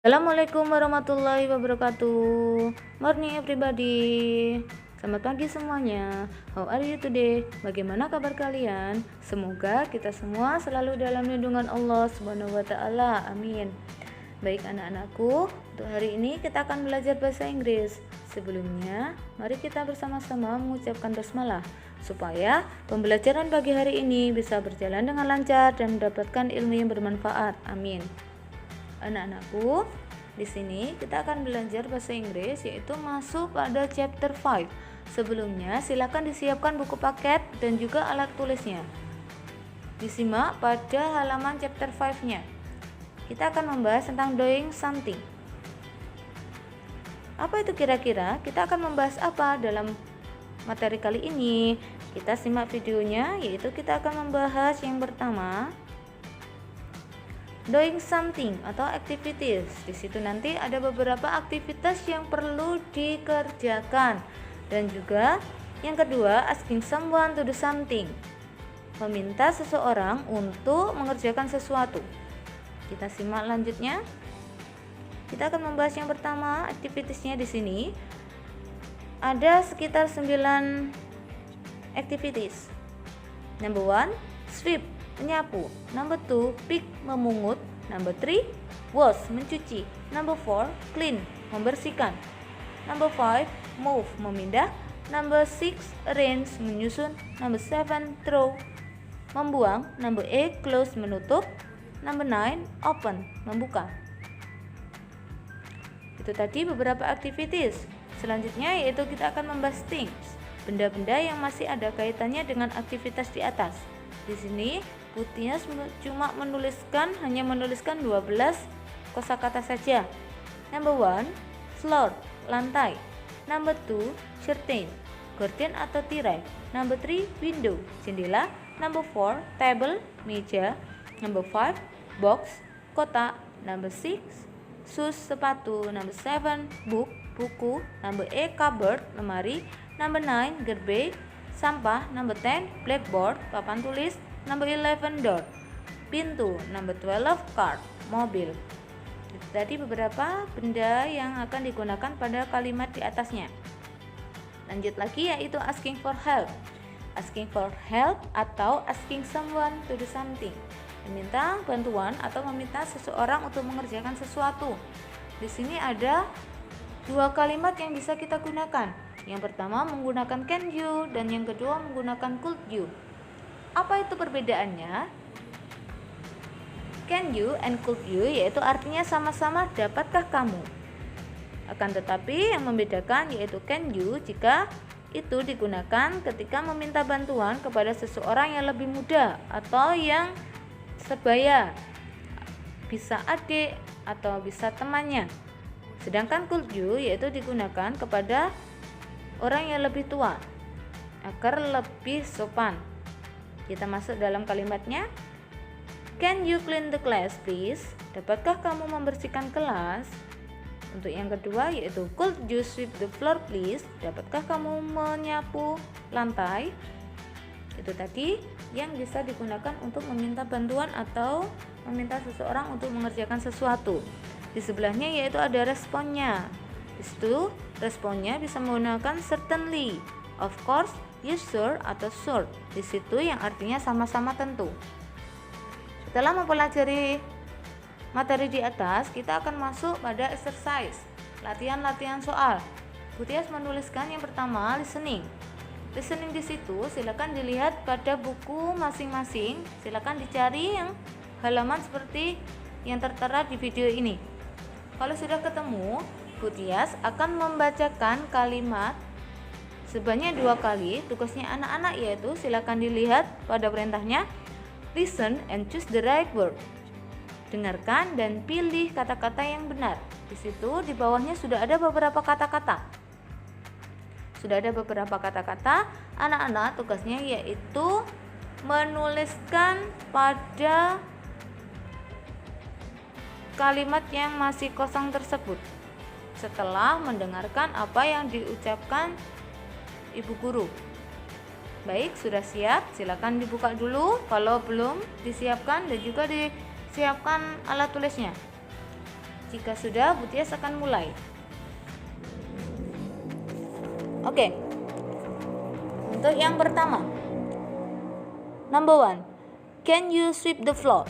Assalamualaikum warahmatullahi wabarakatuh. Morning everybody. Selamat pagi semuanya. How are you today? Bagaimana kabar kalian? Semoga kita semua selalu dalam lindungan Allah Subhanahu wa taala. Amin. Baik anak-anakku, untuk hari ini kita akan belajar bahasa Inggris. Sebelumnya, mari kita bersama-sama mengucapkan basmalah supaya pembelajaran pagi hari ini bisa berjalan dengan lancar dan mendapatkan ilmu yang bermanfaat. Amin. Anak-anakku, di sini kita akan belajar bahasa Inggris yaitu masuk pada chapter 5. Sebelumnya, silakan disiapkan buku paket dan juga alat tulisnya. Disimak pada halaman chapter 5-nya. Kita akan membahas tentang doing something. Apa itu kira-kira? Kita akan membahas apa dalam materi kali ini? Kita simak videonya, yaitu kita akan membahas yang pertama, doing something atau activities. Di situ nanti ada beberapa aktivitas yang perlu dikerjakan. Dan juga yang kedua, asking someone to do something. Meminta seseorang untuk mengerjakan sesuatu. Kita simak lanjutnya. Kita akan membahas yang pertama, activitiesnya di sini. Ada sekitar 9 activities. Number 1, sweep, menyapu. Number 2, pick, memungut. Number 3, wash, mencuci. Number 4, clean, membersihkan. Number 5, move, memindah. Number 6, arrange, menyusun. Number 7, throw, membuang. Number 8, close, menutup. Number 9, open, membuka. Itu tadi beberapa activities. Selanjutnya yaitu kita akan membahas things, benda-benda yang masih ada kaitannya dengan aktivitas di atas. Di sini Putihnya hanya menuliskan 12 kosakata saja. Number 1, floor, lantai. Number 2, curtain, gorden atau tirai. Number 3, window, jendela. Number 4, table, meja. Number 5, box, kotak. Number 6, shoes, sepatu. Number 7, book, buku. Number 8, cupboard, lemari. Number 9, garbage, sampah. Number 10, blackboard, papan tulis. Number 11, door, pintu. Number 12, car, mobil. Itu tadi beberapa benda yang akan digunakan pada kalimat di atasnya. Lanjut lagi yaitu asking for help. Asking for help atau asking someone to do something. Meminta bantuan atau meminta seseorang untuk mengerjakan sesuatu. Di sini ada 2 kalimat yang bisa kita gunakan. Yang pertama menggunakan can you dan yang kedua menggunakan could you. Apa itu perbedaannya? Can you and could you yaitu artinya sama-sama dapatkah kamu. Akan tetapi yang membedakan yaitu can you jika itu digunakan ketika meminta bantuan kepada seseorang yang lebih muda atau yang sebaya, bisa adik atau bisa temannya. Sedangkan could you yaitu digunakan kepada orang yang lebih tua agar lebih sopan. Kita masuk dalam kalimatnya. Can you clean the class please? Dapatkah kamu membersihkan kelas? Untuk yang kedua yaitu could you sweep the floor please? Dapatkah kamu menyapu lantai? Itu tadi yang bisa digunakan untuk meminta bantuan atau meminta seseorang untuk mengerjakan sesuatu. Di sebelahnya yaitu ada responnya. Di situ responnya bisa menggunakan certainly, of course, yes sir atau sure. Di situ yang artinya sama-sama tentu. Setelah mempelajari materi di atas, kita akan masuk pada exercise, latihan-latihan soal. Putias menuliskan yang pertama listening. Listening di situ silakan dilihat pada buku masing-masing. Silakan dicari yang halaman seperti yang tertera di video ini. Kalau sudah ketemu, Putias akan membacakan kalimat sebanyak 2 kali. Tugasnya anak-anak yaitu silakan dilihat pada perintahnya. Listen and choose the right word. Dengarkan dan pilih kata-kata yang benar. Di situ di bawahnya sudah ada beberapa kata-kata. Anak-anak tugasnya yaitu menuliskan pada kalimat yang masih kosong tersebut setelah mendengarkan apa yang diucapkan Ibu Guru. Baik, sudah siap? Silakan dibuka dulu kalau belum disiapkan dan juga disiapkan alat tulisnya. Jika sudah, Bu Tias akan mulai. Oke. Untuk yang pertama. Number 1. Can you sweep the floor?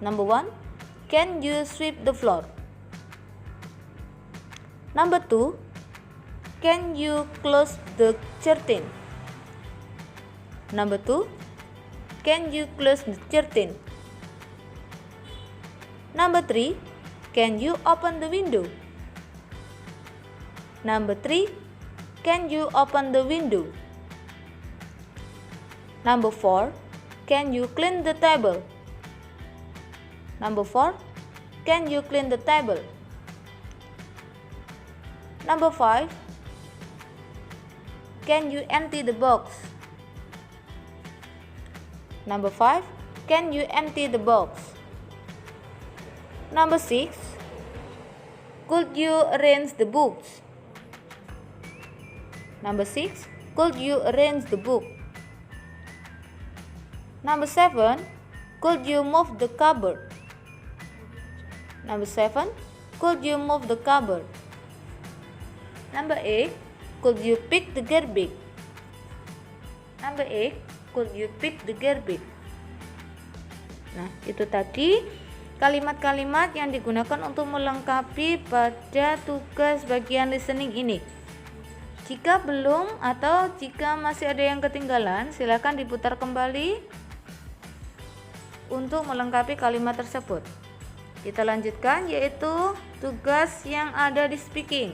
Number 1. Can you sweep the floor? Number 2. Can you close the curtain? Number 2. Can you close the curtain? Number 3. Can you open the window? Number 3. Can you open the window? Number 4. Can you clean the table? Number 4. Can you clean the table? Number 5. Can you empty the box? Number 5. Can you empty the box? Number 6. Could you arrange the books? Number 6. Could you arrange the book? Number 7. Could you move the cupboard? Number 7. Could you move the cupboard? Number 8. Could you pick the garbage? Number 8. Could you pick the garbage? Nah, itu tadi kalimat-kalimat yang digunakan untuk melengkapi pada tugas bagian listening ini. Jika belum atau jika masih ada yang ketinggalan, silakan diputar kembali untuk melengkapi kalimat tersebut. Kita lanjutkan, yaitu tugas yang ada di speaking.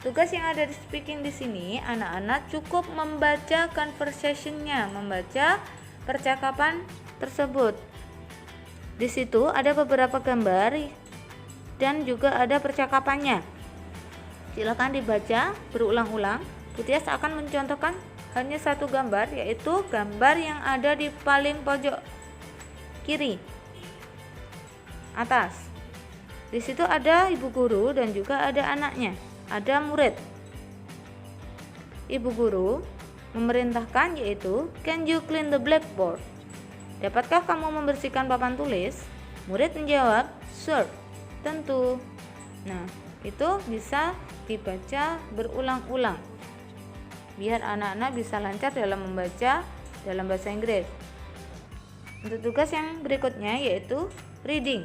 Tugas yang ada di speaking di sini, anak-anak cukup membaca conversation-nya, membaca percakapan tersebut. Di situ ada beberapa gambar dan juga ada percakapannya. Silakan dibaca berulang-ulang. Bu Tias akan mencontohkan hanya satu gambar, yaitu gambar yang ada di paling pojok kiri atas. Di situ ada ibu guru dan juga ada anaknya, ada murid. Ibu guru memerintahkan, yaitu can you clean the blackboard? Dapatkah kamu membersihkan papan tulis? Murid menjawab, sure, tentu. Nah, itu bisa dibaca berulang-ulang biar anak-anak bisa lancar dalam membaca dalam bahasa Inggris. Untuk tugas yang berikutnya, yaitu reading.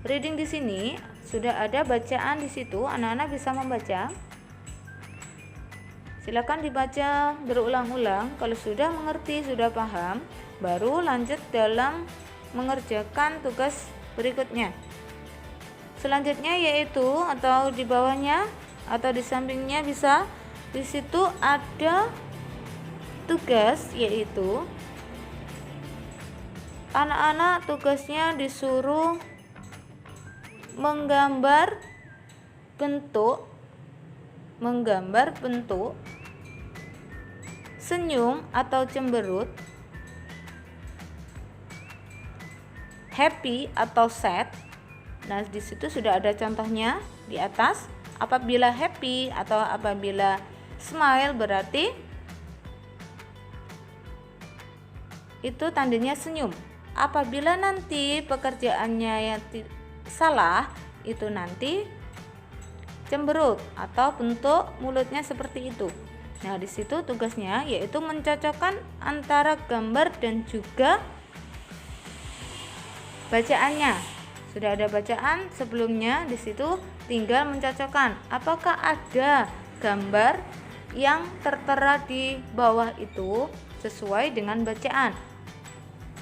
Reading di sini sudah ada bacaan di situ, anak-anak bisa membaca. Silakan dibaca berulang-ulang. Kalau sudah mengerti, sudah paham, baru lanjut dalam mengerjakan tugas berikutnya. Selanjutnya yaitu atau di bawahnya atau di sampingnya bisa, di situ ada tugas, yaitu anak-anak tugasnya disuruh menggambar bentuk senyum atau cemberut, happy atau sad. Nah, di situ sudah ada contohnya di atas. Apabila happy atau apabila smile berarti itu tandanya senyum. Apabila nanti pekerjaannya yang salah, itu nanti cemberut atau bentuk mulutnya seperti itu. Nah, di situ tugasnya yaitu mencocokkan antara gambar dan juga bacaannya. Sudah ada bacaan sebelumnya, di situ tinggal mencocokkan apakah ada gambar yang tertera di bawah itu sesuai dengan bacaan.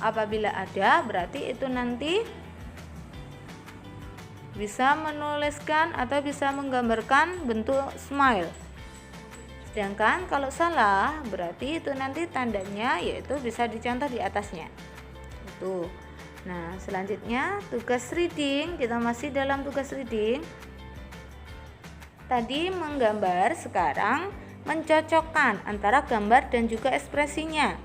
Apabila ada, berarti itu nanti bisa menuliskan atau bisa menggambarkan bentuk smile. Sedangkan kalau salah, berarti itu nanti tandanya yaitu bisa dicontoh di atasnya. Itu. Nah, selanjutnya tugas reading, kita masih dalam tugas reading. Tadi menggambar, sekarang mencocokkan antara gambar dan juga ekspresinya.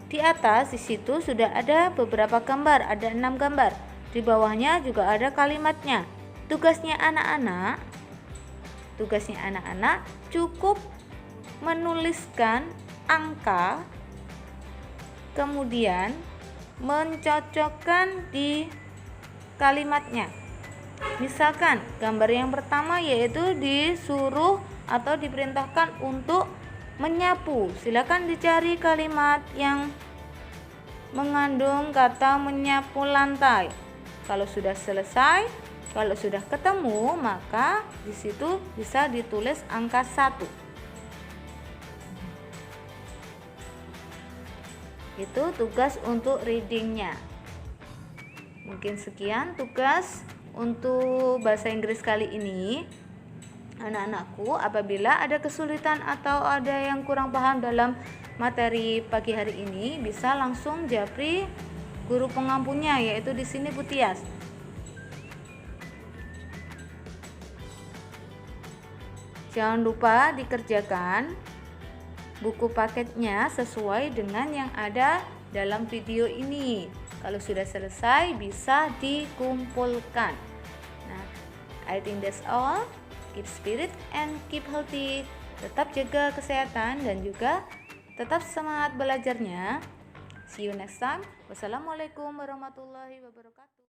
Di atas di situ sudah ada beberapa gambar, ada 6 gambar. Di bawahnya juga ada kalimatnya. Tugasnya anak-anak cukup menuliskan angka, kemudian mencocokkan di kalimatnya. Misalkan gambar yang pertama yaitu disuruh atau diperintahkan untuk menyapu. Silakan dicari kalimat yang mengandung kata menyapu lantai. Kalau sudah selesai, kalau sudah ketemu, maka di situ bisa ditulis angka 1. Itu tugas untuk readingnya. Mungkin sekian tugas untuk bahasa Inggris kali ini. Anak-anakku, apabila ada kesulitan atau ada yang kurang paham dalam materi pagi hari ini, bisa langsung japri guru pengampunya, yaitu di sini Bu Tias. Jangan lupa dikerjakan buku paketnya sesuai dengan yang ada dalam video ini. Kalau sudah selesai bisa dikumpulkan. Nah, I think that's all. Keep spirit and keep healthy. Tetap jaga kesehatan dan juga tetap semangat belajarnya. See you next time. Wassalamualaikum warahmatullahi wabarakatuh.